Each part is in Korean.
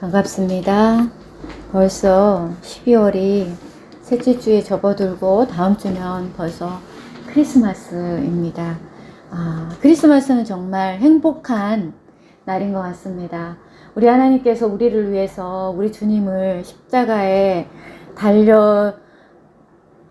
반갑습니다. 벌써 12월이 셋째 주에 접어들고 다음 주면 벌써 크리스마스입니다. 크리스마스는 정말 행복한 날인 것 같습니다. 우리 하나님께서 우리를 위해서 우리 주님을 십자가에 달려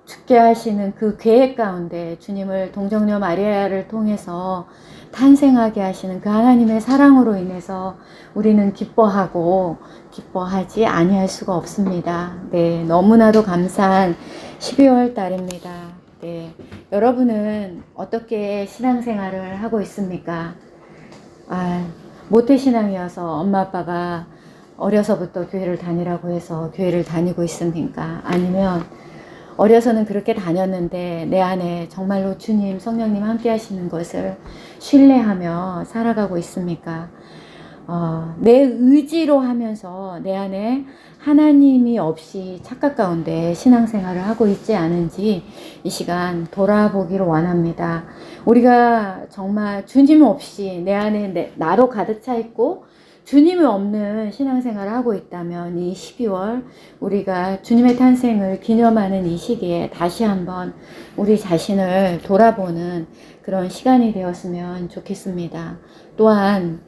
죽게 하시는 그 계획 가운데 주님을 동정녀 마리아를 통해서 탄생하게 하시는 그 하나님의 사랑으로 인해서 우리는 기뻐하지 아니할 수가 없습니다. 네, 너무나도 감사한 12월 달입니다. 네, 여러분은 어떻게 신앙생활을 하고 있습니까? 모태신앙이어서 엄마 아빠가 어려서부터 교회를 다니라고 해서 교회를 다니고 있습니까? 아니면 어려서는 그렇게 다녔는데 내 안에 정말로 주님, 성령님 함께 하시는 것을 신뢰하며 살아가고 있습니까? 내 의지로 하면서 내 안에 하나님이 없이 착각 가운데 신앙생활을 하고 있지 않은지 이 시간 돌아보기를 원합니다. 우리가 정말 주님 없이 내 안에 나로 가득 차 있고 주님이 없는 신앙생활을 하고 있다면 이 12월 우리가 주님의 탄생을 기념하는 이 시기에 다시 한번 우리 자신을 돌아보는 그런 시간이 되었으면 좋겠습니다. 또한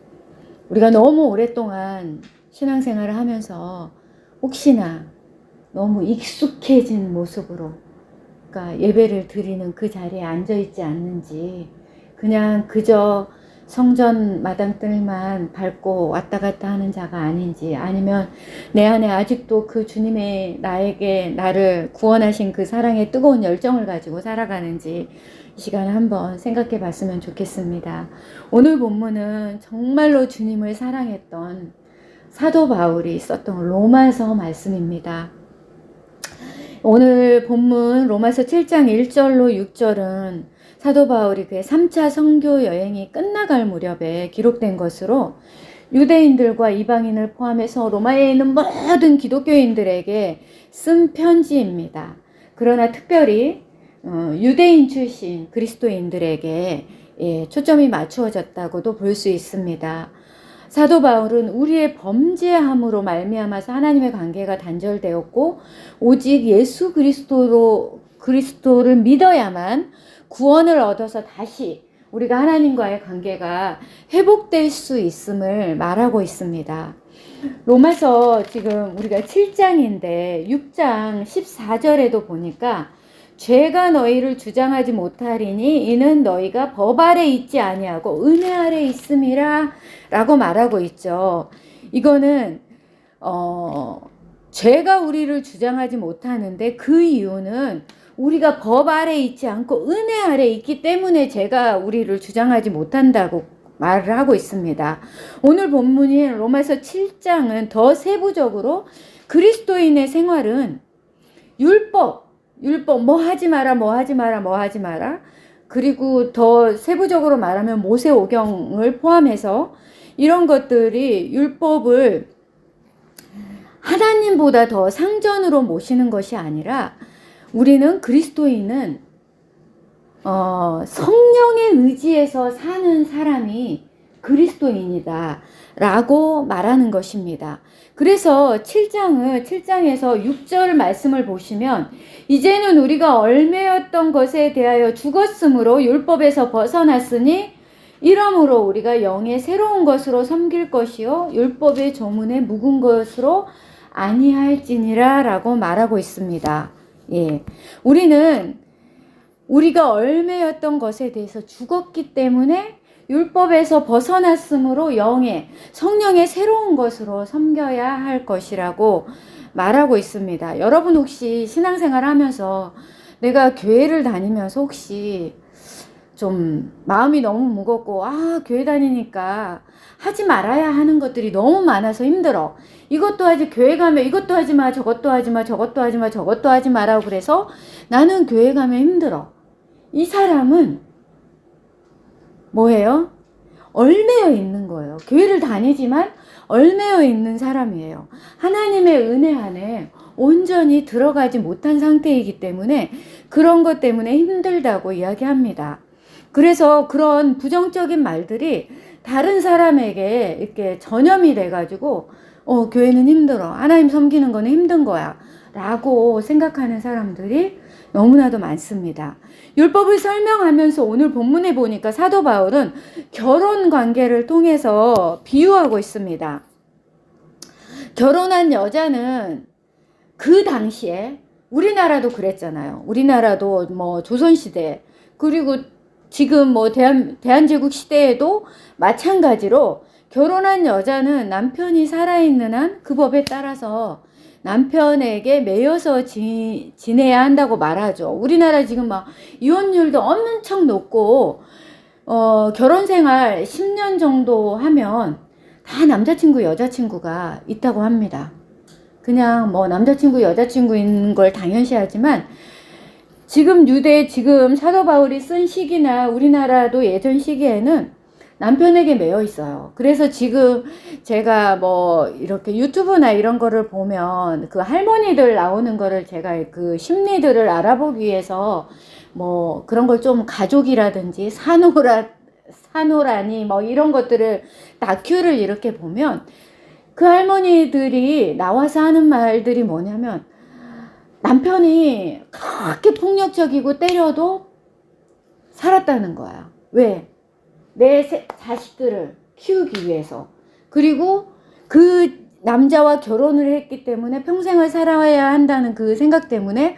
우리가 너무 오랫동안 신앙생활을 하면서 혹시나 너무 익숙해진 모습으로 그러니까 예배를 드리는 그 자리에 앉아있지 않는지 그냥 그저 성전 마당들만 밟고 왔다 갔다 하는 자가 아닌지 아니면 내 안에 아직도 그 주님의 나를 구원하신 그 사랑의 뜨거운 열정을 가지고 살아가는지 이 시간에 한번 생각해 봤으면 좋겠습니다. 오늘 본문은 정말로 주님을 사랑했던 사도 바울이 썼던 로마서 말씀입니다. 오늘 본문 로마서 7장 1절로 6절은 사도 바울이 그의 3차 선교 여행이 끝나갈 무렵에 기록된 것으로 유대인들과 이방인을 포함해서 로마에 있는 모든 기독교인들에게 쓴 편지입니다. 그러나 특별히 유대인 출신 그리스도인들에게 초점이 맞추어졌다고도 볼 수 있습니다. 사도 바울은 우리의 범죄함으로 말미암아서 하나님의 관계가 단절되었고 오직 예수 그리스도를 믿어야만 구원을 얻어서 다시 우리가 하나님과의 관계가 회복될 수 있음을 말하고 있습니다. 로마서 지금 우리가 7장인데 6장 14절에도 보니까 죄가 너희를 주장하지 못하리니 이는 너희가 법 아래 있지 아니하고 은혜 아래 있음이라 라고 말하고 있죠. 이거는 죄가 우리를 주장하지 못하는데 그 이유는 우리가 법 아래 있지 않고 은혜 아래 있기 때문에 죄가 우리를 주장하지 못한다고 말을 하고 있습니다. 오늘 본문인 로마서 7장은 더 세부적으로 그리스도인의 생활은 율법 뭐 하지 마라 그리고 더 세부적으로 말하면 모세오경을 포함해서 이런 것들이 율법을 하나님보다 더 상전으로 모시는 것이 아니라 우리는 그리스도인은 성령의 의지에서 사는 사람이 그리스도인이다 라고 말하는 것입니다. 그래서 7장에서 6절 말씀을 보시면 이제는 우리가 얽매였던 것에 대하여 죽었으므로 율법에서 벗어났으니 이러므로 우리가 영의 새로운 것으로 섬길 것이요 율법의 조문에 묵은 것으로 아니할지니라 라고 말하고 있습니다. 우리는 우리가 얽매였던 것에 대해서 죽었기 때문에 율법에서 벗어났으므로 성령의 새로운 것으로 섬겨야 할 것이라고 말하고 있습니다. 여러분 혹시 신앙생활 하면서 내가 교회를 다니면서 혹시 좀 마음이 너무 무겁고 교회 다니니까 하지 말아야 하는 것들이 너무 많아서 힘들어. 이것도 하지 교회 가면 이것도 하지 마 저것도 하지 마 저것도 하지 마 저것도 하지 마라고 그래서 나는 교회 가면 힘들어. 이 사람은 뭐예요? 얽매여 있는 거예요. 교회를 다니지만 얽매여 있는 사람이에요. 하나님의 은혜 안에 온전히 들어가지 못한 상태이기 때문에 그런 것 때문에 힘들다고 이야기합니다. 그래서 그런 부정적인 말들이 다른 사람에게 이렇게 전염이 돼가지고 교회는 힘들어, 하나님 섬기는 거는 힘든 거야 라고 생각하는 사람들이 너무나도 많습니다. 율법을 설명하면서 오늘 본문에 보니까 사도 바울은 결혼 관계를 통해서 비유하고 있습니다. 결혼한 여자는 그 당시에 우리나라도 그랬잖아요. 우리나라도 뭐 조선시대, 그리고 지금 뭐 대한제국 시대에도 마찬가지로 결혼한 여자는 남편이 살아있는 한 그 법에 따라서 남편에게 매여서 지내야 한다고 말하죠. 우리나라 지금 막 이혼율도 엄청 높고 결혼 생활 10년 정도 하면 다 남자친구 여자친구가 있다고 합니다. 그냥 뭐 남자친구 여자친구 있는 걸 당연시하지만 지금 지금 사도 바울이 쓴 시기나 우리나라도 예전 시기에는 남편에게 매여 있어요. 그래서 지금 제가 뭐 이렇게 유튜브나 이런 거를 보면 그 할머니들 나오는 거를 제가 그 심리들을 알아보기 위해서 뭐 그런 걸 좀 가족이라든지 산호라니 뭐 이런 것들을 다큐를 이렇게 보면 그 할머니들이 나와서 하는 말들이 뭐냐면 남편이 그렇게 폭력적이고 때려도 살았다는 거야. 왜? 내 자식들을 키우기 위해서. 그리고 그 남자와 결혼을 했기 때문에 평생을 살아야 한다는 그 생각 때문에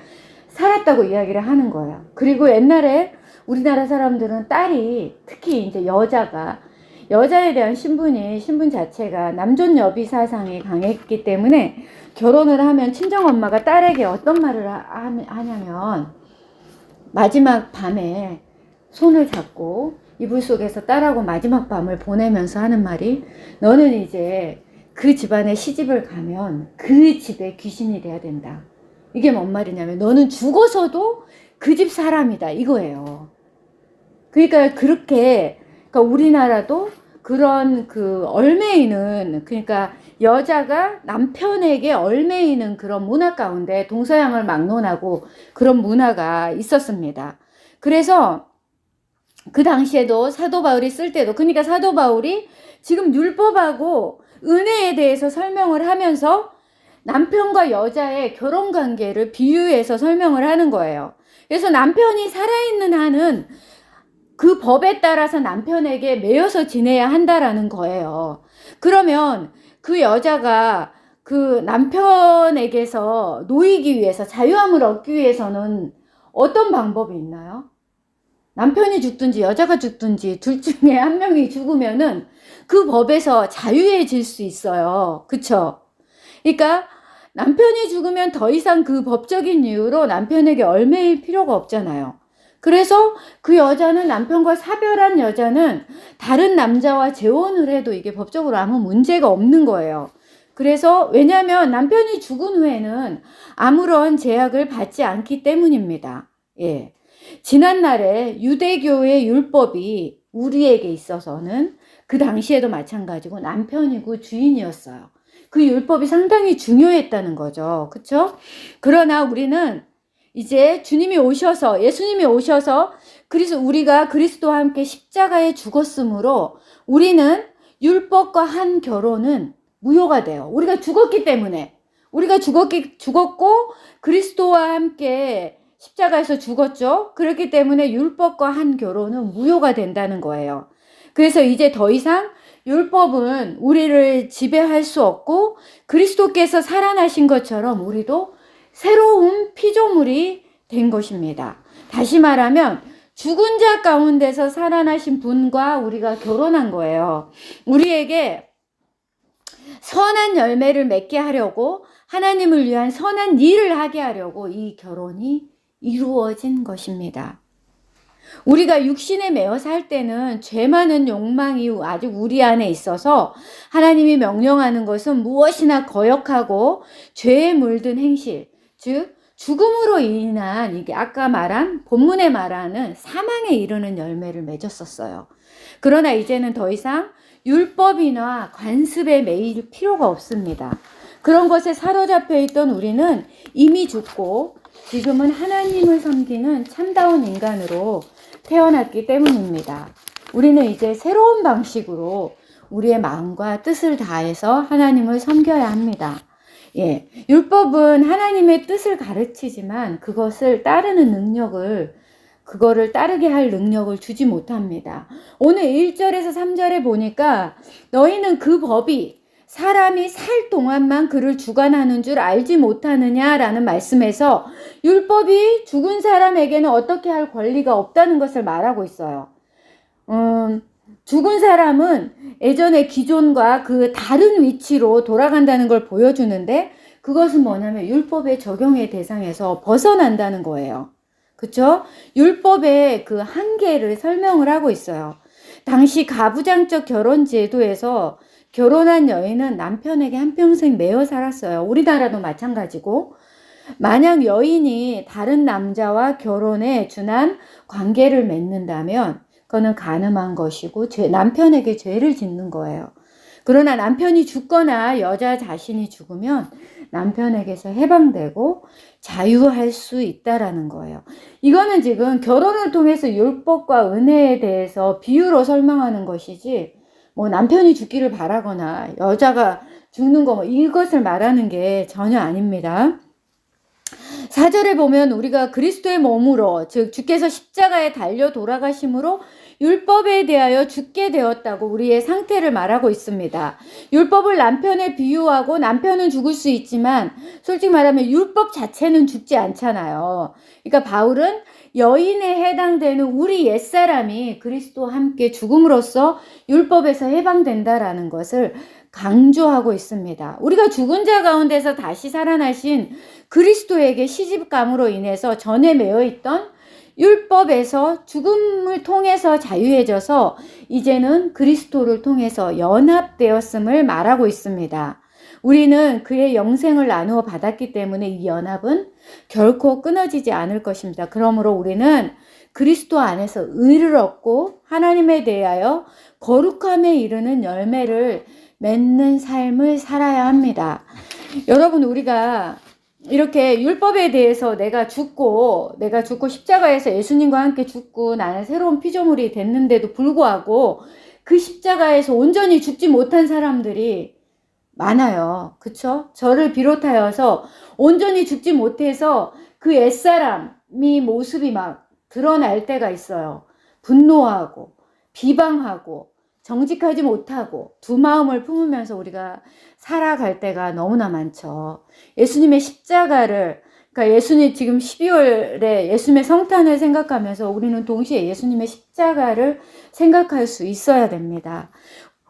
살았다고 이야기를 하는 거야. 그리고 옛날에 우리나라 사람들은 딸이, 특히 이제 여자에 대한 신분 자체가 남존여비 사상이 강했기 때문에 결혼을 하면 친정엄마가 딸에게 어떤 말을 하냐면 마지막 밤에 손을 잡고 이불 속에서 딸하고 마지막 밤을 보내면서 하는 말이, 너는 이제 그 집안에 시집을 가면 그 집에 귀신이 돼야 된다. 이게 뭔 말이냐면 너는 죽어서도 그 집 사람이다 이거예요. 그러니까 그러니까 우리나라도 그런 그 얼매이는, 그러니까 여자가 남편에게 얼매이는 그런 문화 가운데 동서양을 막론하고 그런 문화가 있었습니다. 그래서 그 당시에도 사도 바울이 쓸 때도, 그러니까 사도 바울이 지금 율법하고 은혜에 대해서 설명을 하면서 남편과 여자의 결혼 관계를 비유해서 설명을 하는 거예요. 그래서 남편이 살아있는 한은 그 법에 따라서 남편에게 매여서 지내야 한다라는 거예요. 그러면 그 여자가 그 남편에게서 놓이기 위해서, 자유함을 얻기 위해서는 어떤 방법이 있나요? 남편이 죽든지 여자가 죽든지 둘 중에 한 명이 죽으면은 그 법에서 자유해질 수 있어요. 그쵸? 그러니까 남편이 죽으면 더 이상 그 법적인 이유로 남편에게 얽매일 필요가 없잖아요. 그래서 그 여자는, 남편과 사별한 여자는 다른 남자와 재혼을 해도 이게 법적으로 아무 문제가 없는 거예요. 그래서 왜냐하면 남편이 죽은 후에는 아무런 제약을 받지 않기 때문입니다. 예. 지난날에 유대교의 율법이 우리에게 있어서는 그 당시에도 마찬가지고 남편이고 주인이었어요. 그 율법이 상당히 중요했다는 거죠. 그쵸? 그러나 우리는 이제 예수님이 오셔서 우리가 그리스도와 함께 십자가에 죽었으므로 우리는 율법과 한 결혼은 무효가 돼요. 우리가 죽었기 때문에. 우리가 죽었고 그리스도와 함께 십자가에서 죽었죠. 그렇기 때문에 율법과 한 결혼은 무효가 된다는 거예요. 그래서 이제 더 이상 율법은 우리를 지배할 수 없고 그리스도께서 살아나신 것처럼 우리도 새로운 피조물이 된 것입니다. 다시 말하면 죽은 자 가운데서 살아나신 분과 우리가 결혼한 거예요. 우리에게 선한 열매를 맺게 하려고, 하나님을 위한 선한 일을 하게 하려고 이 결혼이 이루어진 것입니다. 우리가 육신에 매여 살 때는 죄 많은 욕망이 아직 우리 안에 있어서 하나님이 명령하는 것은 무엇이나 거역하고 죄에 물든 행실, 즉 죽음으로 인한, 이게 아까 본문에 말하는 사망에 이르는 열매를 맺었었어요. 그러나 이제는 더 이상 율법이나 관습에 매일 필요가 없습니다. 그런 것에 사로잡혀 있던 우리는 이미 죽고 지금은 하나님을 섬기는 참다운 인간으로 태어났기 때문입니다. 우리는 이제 새로운 방식으로 우리의 마음과 뜻을 다해서 하나님을 섬겨야 합니다. 예, 율법은 하나님의 뜻을 가르치지만 그것을 따르는 능력을, 그거를 따르게 할 능력을 주지 못합니다. 오늘 1절에서 3절에 보니까 너희는 그 법이 사람이 살 동안만 그를 주관하는 줄 알지 못하느냐라는 말씀에서 율법이 죽은 사람에게는 어떻게 할 권리가 없다는 것을 말하고 있어요. 죽은 사람은 예전의 기존과 그 다른 위치로 돌아간다는 걸 보여주는데, 그것은 뭐냐면 율법의 적용의 대상에서 벗어난다는 거예요. 그쵸? 율법의 그 한계를 설명을 하고 있어요. 당시 가부장적 결혼 제도에서 결혼한 여인은 남편에게 한평생 매여 살았어요. 우리나라도 마찬가지고, 만약 여인이 다른 남자와 결혼에 준한 관계를 맺는다면 그거는 간음한 것이고 남편에게 죄를 짓는 거예요. 그러나 남편이 죽거나 여자 자신이 죽으면 남편에게서 해방되고 자유할 수 있다라는 거예요. 이거는 지금 결혼을 통해서 율법과 은혜에 대해서 비유로 설명하는 것이지, 뭐 남편이 죽기를 바라거나 여자가 죽는 거 뭐 이것을 말하는 게 전혀 아닙니다. 4절에 보면 우리가 그리스도의 몸으로, 즉 주께서 십자가에 달려 돌아가심으로 율법에 대하여 죽게 되었다고 우리의 상태를 말하고 있습니다. 율법을 남편에 비유하고 남편은 죽을 수 있지만 솔직히 말하면 율법 자체는 죽지 않잖아요. 그러니까 바울은 여인에 해당되는 우리 옛사람이 그리스도와 함께 죽음으로써 율법에서 해방된다라는 것을 강조하고 있습니다. 우리가 죽은 자 가운데서 다시 살아나신 그리스도에게 시집감으로 인해서 전에 매여있던 율법에서 죽음을 통해서 자유해져서 이제는 그리스도를 통해서 연합되었음을 말하고 있습니다. 우리는 그의 영생을 나누어 받았기 때문에 이 연합은 결코 끊어지지 않을 것입니다. 그러므로 우리는 그리스도 안에서 의를 얻고 하나님에 대하여 거룩함에 이르는 열매를 맺는 삶을 살아야 합니다. 여러분, 우리가 이렇게 율법에 대해서 내가 죽고 십자가에서 예수님과 함께 죽고 나는 새로운 피조물이 됐는데도 불구하고 그 십자가에서 온전히 죽지 못한 사람들이 많아요. 그쵸? 저를 비롯하여서 온전히 죽지 못해서 그 옛사람이 모습이 막 드러날 때가 있어요. 분노하고 비방하고 정직하지 못하고 두 마음을 품으면서 우리가 살아갈 때가 너무나 많죠. 예수님의 십자가를, 그러니까 예수님 지금 12월에 예수님의 성탄을 생각하면서 우리는 동시에 예수님의 십자가를 생각할 수 있어야 됩니다.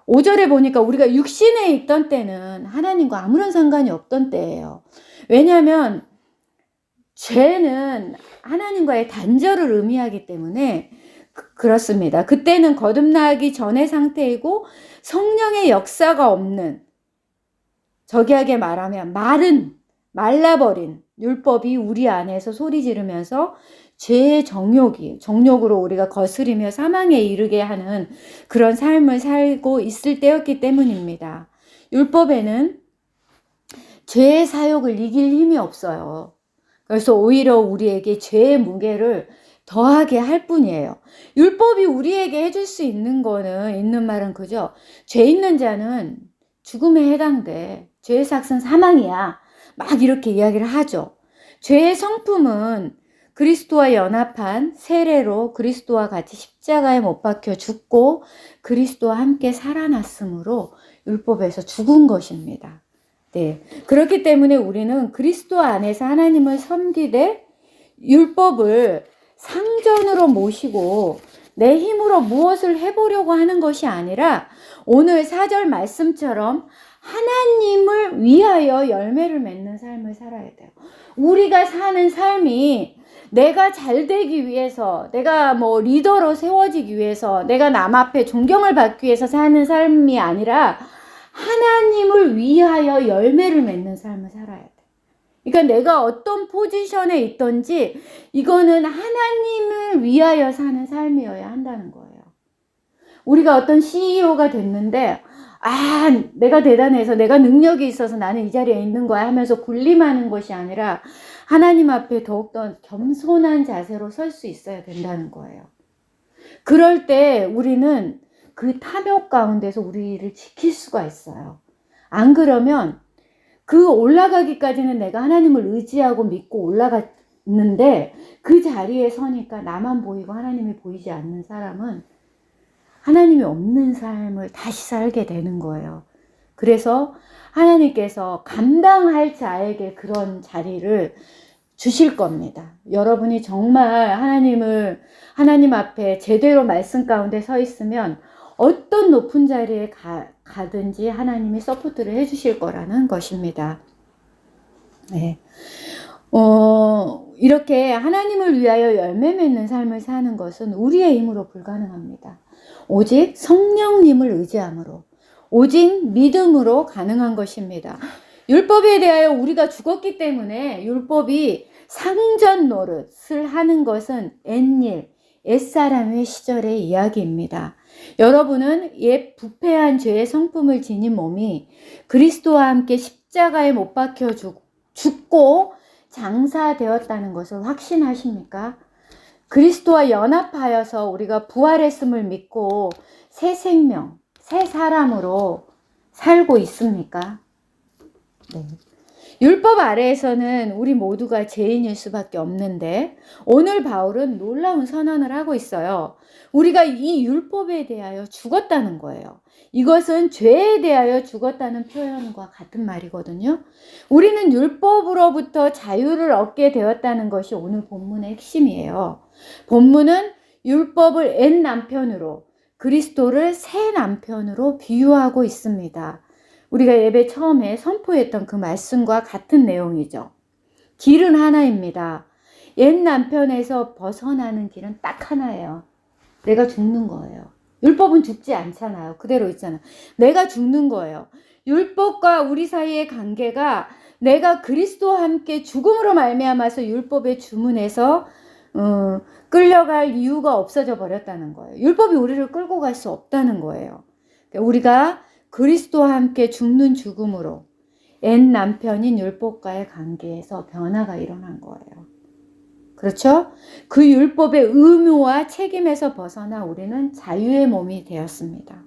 5절에 보니까 우리가 육신에 있던 때는 하나님과 아무런 상관이 없던 때예요. 왜냐하면 죄는 하나님과의 단절을 의미하기 때문에 그렇습니다. 그때는 거듭나기 전의 상태이고 성령의 역사가 없는, 저기하게 말하면 말라버린 율법이 우리 안에서 소리 지르면서 죄의 정욕으로 우리가 거스리며 사망에 이르게 하는 그런 삶을 살고 있을 때였기 때문입니다. 율법에는 죄의 사욕을 이길 힘이 없어요. 그래서 오히려 우리에게 죄의 무게를 더하게 할 뿐이에요. 율법이 우리에게 해줄 수 있는 말은 그죠? 죄 있는 자는 죽음에 해당돼. 죄의 삭은 사망이야. 막 이렇게 이야기를 하죠. 죄의 성품은 그리스도와 연합한 세례로 그리스도와 같이 십자가에 못 박혀 죽고 그리스도와 함께 살아났으므로 율법에서 죽은 것입니다. 네. 그렇기 때문에 우리는 그리스도 안에서 하나님을 섬기되 율법을 상전으로 모시고 내 힘으로 무엇을 해보려고 하는 것이 아니라 오늘 4절 말씀처럼 하나님을 위하여 열매를 맺는 삶을 살아야 돼요. 우리가 사는 삶이 내가 잘 되기 위해서, 내가 뭐 리더로 세워지기 위해서, 내가 남 앞에 존경을 받기 위해서 사는 삶이 아니라 하나님을 위하여 열매를 맺는 삶을 살아야 돼. 그러니까 내가 어떤 포지션에 있든지 이거는 하나님을 위하여 사는 삶이어야 한다는 거예요. 우리가 어떤 CEO가 됐는데 내가 대단해서 내가 능력이 있어서 나는 이 자리에 있는 거야 하면서 군림하는 것이 아니라 하나님 앞에 더욱더 겸손한 자세로 설 수 있어야 된다는 거예요. 그럴 때 우리는 그 탐욕 가운데서 우리를 지킬 수가 있어요. 안 그러면 그 올라가기까지는 내가 하나님을 의지하고 믿고 올라갔는데 그 자리에 서니까 나만 보이고 하나님이 보이지 않는 사람은 하나님이 없는 삶을 다시 살게 되는 거예요. 그래서 하나님께서 감당할 자에게 그런 자리를 주실 겁니다. 여러분이 정말 하나님 앞에 제대로 말씀 가운데 서 있으면 어떤 높은 자리에 가든지 하나님이 서포트를 해주실 거라는 것입니다. 네. 이렇게 하나님을 위하여 열매 맺는 삶을 사는 것은 우리의 힘으로 불가능합니다. 오직 성령님을 의지함으로, 오직 믿음으로 가능한 것입니다. 율법에 대하여 우리가 죽었기 때문에 율법이 상전 노릇을 하는 것은 옛사람의 시절의 이야기입니다. 여러분은 옛 부패한 죄의 성품을 지닌 몸이 그리스도와 함께 십자가에 못 박혀 죽고 장사되었다는 것을 확신하십니까? 그리스도와 연합하여서 우리가 부활했음을 믿고 새 생명, 새 사람으로 살고 있습니까? 네. 율법 아래에서는 우리 모두가 죄인일 수밖에 없는데 오늘 바울은 놀라운 선언을 하고 있어요. 우리가 이 율법에 대하여 죽었다는 거예요. 이것은 죄에 대하여 죽었다는 표현과 같은 말이거든요. 우리는 율법으로부터 자유를 얻게 되었다는 것이 오늘 본문의 핵심이에요. 본문은 율법을 옛 남편으로, 그리스도를 새 남편으로 비유하고 있습니다. 우리가 예배 처음에 선포했던 그 말씀과 같은 내용이죠. 길은 하나입니다. 옛 남편에서 벗어나는 길은 딱 하나예요. 내가 죽는 거예요. 율법은 죽지 않잖아요. 그대로 있잖아요. 내가 죽는 거예요. 율법과 우리 사이의 관계가 내가 그리스도와 함께 죽음으로 말미암아서 율법의 주문에서 끌려갈 이유가 없어져 버렸다는 거예요. 율법이 우리를 끌고 갈 수 없다는 거예요. 우리가 그리스도와 함께 죽는 죽음으로 옛 남편인 율법과의 관계에서 변화가 일어난 거예요. 그렇죠? 그 율법의 의무와 책임에서 벗어나 우리는 자유의 몸이 되었습니다.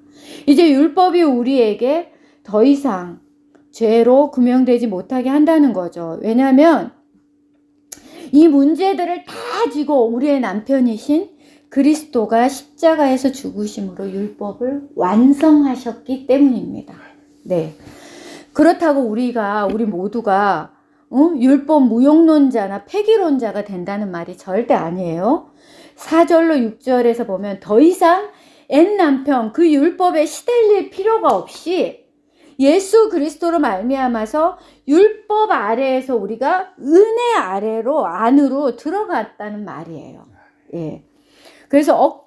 이제 율법이 우리에게 더 이상 죄로 구명되지 못하게 한다는 거죠. 왜냐하면 이 문제들을 다 지고 우리의 남편이신 그리스도가 십자가에서 죽으심으로 율법을 완성하셨기 때문입니다. 네. 그렇다고 우리 모두가 율법 무용론자나 폐기론자가 된다는 말이 절대 아니에요. 4절로 6절에서 보면 더 이상 옛 남편 그 율법에 시달릴 필요가 없이 예수 그리스도로 말미암아서 율법 아래에서 우리가 은혜 안으로 들어갔다는 말이에요. 예. 그래서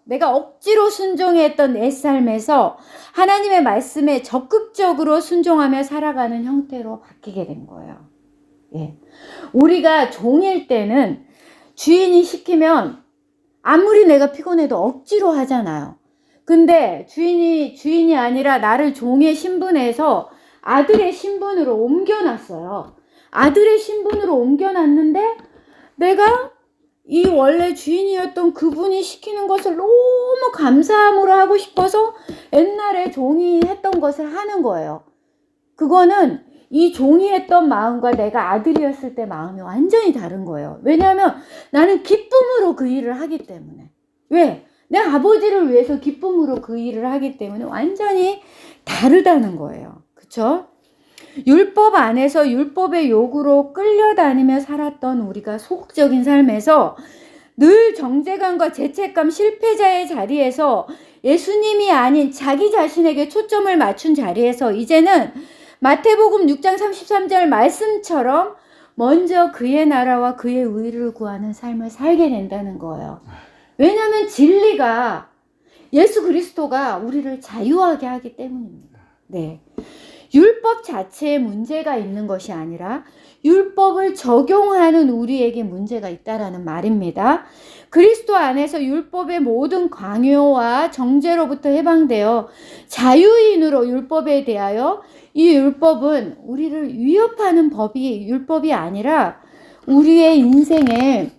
내가 억지로 순종했던 내 삶에서 하나님의 말씀에 적극적으로 순종하며 살아가는 형태로 바뀌게 된 거예요. 예. 우리가 종일 때는 주인이 시키면 아무리 내가 피곤해도 억지로 하잖아요. 근데 주인이 아니라 나를 종의 신분에서 아들의 신분으로 옮겨놨어요. 아들의 신분으로 옮겨놨는데 내가 이 원래 주인이었던 그분이 시키는 것을 너무 감사함으로 하고 싶어서 옛날에 종이 했던 것을 하는 거예요. 그거는 이 종이 했던 마음과 내가 아들이었을 때 마음이 완전히 다른 거예요. 왜냐하면 나는 기쁨으로 그 일을 하기 때문에. 왜? 내 아버지를 위해서 기쁨으로 그 일을 하기 때문에 완전히 다르다는 거예요. 그쵸? 율법 안에서 율법의 요구로 끌려다니며 살았던 우리가 소극적인 삶에서 늘 정죄감과 죄책감, 실패자의 자리에서 예수님이 아닌 자기 자신에게 초점을 맞춘 자리에서 이제는 마태복음 6장 33절 말씀처럼 먼저 그의 나라와 그의 의를 구하는 삶을 살게 된다는 거예요. 왜냐하면 진리가 예수 그리스도가 우리를 자유하게 하기 때문입니다. 네. 율법 자체에 문제가 있는 것이 아니라 율법을 적용하는 우리에게 문제가 있다라는 말입니다. 그리스도 안에서 율법의 모든 강요와 정죄로부터 해방되어 자유인으로 율법에 대하여 이 율법은 우리를 위협하는 율법이 아니라 우리의 인생에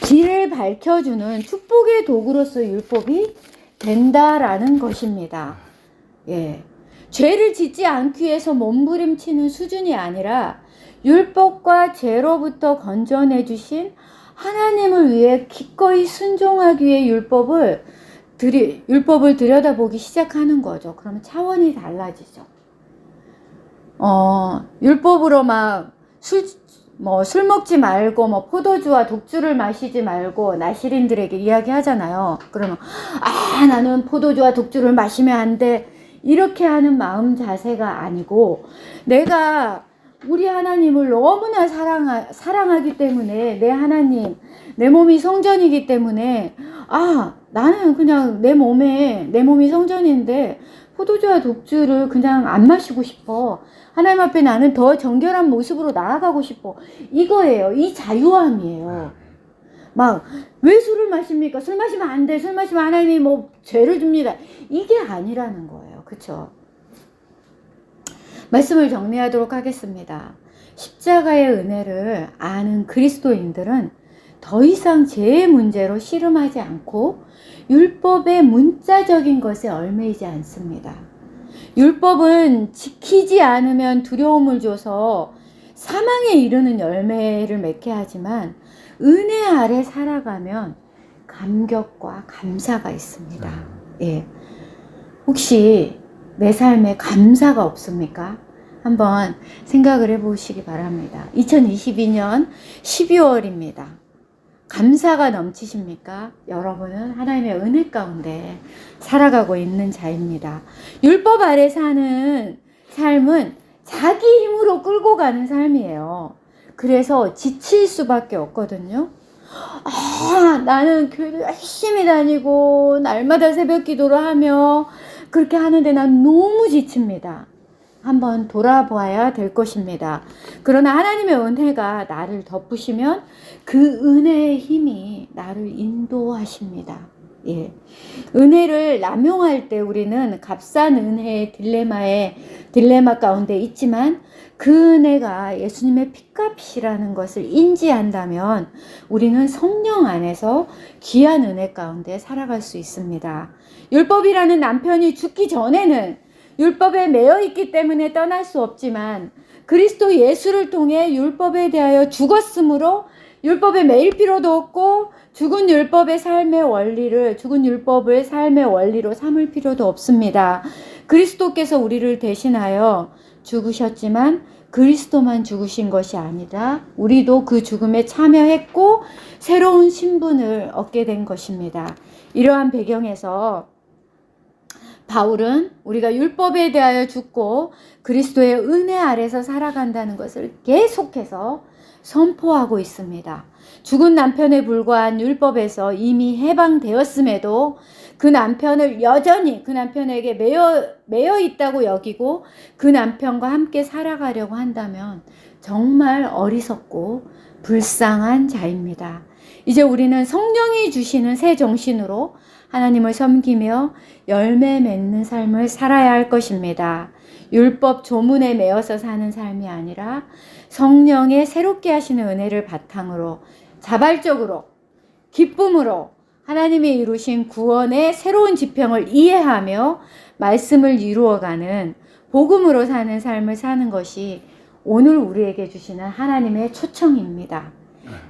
길을 밝혀주는 축복의 도구로서 율법이 된다라는 것입니다. 예. 죄를 짓지 않기 위해서 몸부림치는 수준이 아니라 율법과 죄로부터 건져내 주신 하나님을 위해 기꺼이 순종하기 위해 율법을 들여다보기 시작하는 거죠. 그러면 차원이 달라지죠. 율법으로 막 술 먹지 말고 포도주와 독주를 마시지 말고 나시린들에게 이야기하잖아요. 그러면 나는 포도주와 독주를 마시면 안 돼. 이렇게 하는 마음 자세가 아니고, 내가 우리 하나님을 너무나 사랑하기 때문에, 내 하나님, 내 몸이 성전이기 때문에, 나는 그냥 내 몸이 성전인데 포도주와 독주를 그냥 안 마시고 싶어. 하나님 앞에 나는 더 정결한 모습으로 나아가고 싶어. 이거예요. 이 자유함이에요. 왜 술을 마십니까? 술 마시면 안 돼. 술 마시면 하나님이 죄를 줍니다. 이게 아니라는 거예요. 그쵸? 말씀을 정리하도록 하겠습니다. 십자가의 은혜를 아는 그리스도인들은 더 이상 죄의 문제로 씨름하지 않고 율법의 문자적인 것에 얽매이지 않습니다. 율법은 지키지 않으면 두려움을 줘서 사망에 이르는 열매를 맺게 하지만, 은혜 아래 살아가면 감격과 감사가 있습니다. 예. 혹시 내 삶에 감사가 없습니까? 한번 생각을 해보시기 바랍니다. 2022년 12월입니다. 감사가 넘치십니까? 여러분은 하나님의 은혜 가운데 살아가고 있는 자입니다. 율법 아래 사는 삶은 자기 힘으로 끌고 가는 삶이에요. 그래서 지칠 수밖에 없거든요. 나는 교회를 열심히 다니고 날마다 새벽 기도를 하며 그렇게 하는데 난 너무 지칩니다. 한번 돌아봐야 될 것입니다. 그러나 하나님의 은혜가 나를 덮으시면 그 은혜의 힘이 나를 인도하십니다. 예. 은혜를 남용할 때 우리는 값싼 은혜의 딜레마 가운데 있지만, 그 은혜가 예수님의 핏값이라는 것을 인지한다면 우리는 성령 안에서 귀한 은혜 가운데 살아갈 수 있습니다. 율법이라는 남편이 죽기 전에는 율법에 매여 있기 때문에 떠날 수 없지만, 그리스도 예수를 통해 율법에 대하여 죽었으므로 율법에 매일 필요도 없고 죽은 율법을 삶의 원리로 삼을 필요도 없습니다. 그리스도께서 우리를 대신하여 죽으셨지만 그리스도만 죽으신 것이 아니라 우리도 그 죽음에 참여했고 새로운 신분을 얻게 된 것입니다. 이러한 배경에서 바울은 우리가 율법에 대하여 죽고 그리스도의 은혜 아래서 살아간다는 것을 계속해서 선포하고 있습니다. 죽은 남편에 불과한 율법에서 이미 해방되었음에도 그 남편을 여전히 그 남편에게 매여 있다고 여기고 그 남편과 함께 살아가려고 한다면 정말 어리석고 불쌍한 자입니다. 이제 우리는 성령이 주시는 새 정신으로 하나님을 섬기며 열매 맺는 삶을 살아야 할 것입니다. 율법 조문에 매여서 사는 삶이 아니라 성령의 새롭게 하시는 은혜를 바탕으로 자발적으로 기쁨으로 하나님이 이루신 구원의 새로운 지평을 이해하며 말씀을 이루어가는 복음으로 사는 삶을 사는 것이 오늘 우리에게 주시는 하나님의 초청입니다.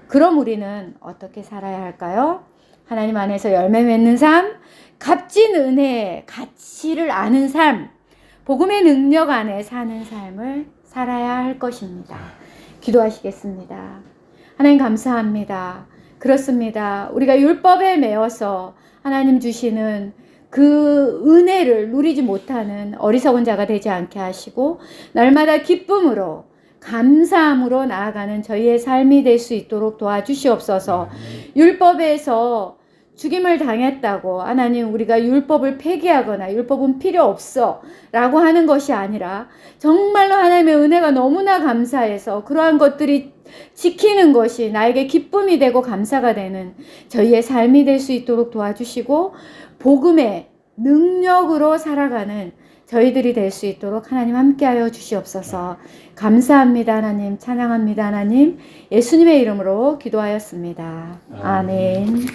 그럼 우리는 어떻게 살아야 할까요? 하나님 안에서 열매 맺는 삶, 값진 은혜의 가치를 아는 삶, 복음의 능력 안에 사는 삶을 살아야 할 것입니다. 기도하시겠습니다. 하나님 감사합니다. 그렇습니다. 우리가 율법에 매여서 하나님 주시는 그 은혜를 누리지 못하는 어리석은 자가 되지 않게 하시고 날마다 기쁨으로 감사함으로 나아가는 저희의 삶이 될 수 있도록 도와주시옵소서. 율법에서 죽임을 당했다고 하나님 우리가 율법을 폐기하거나 율법은 필요 없어 라고 하는 것이 아니라 정말로 하나님의 은혜가 너무나 감사해서 그러한 것들이 지키는 것이 나에게 기쁨이 되고 감사가 되는 저희의 삶이 될 수 있도록 도와주시고 복음의 능력으로 살아가는 저희들이 될 수 있도록 하나님 함께하여 주시옵소서. 감사합니다 하나님, 찬양합니다 하나님, 예수님의 이름으로 기도하였습니다. 아멘.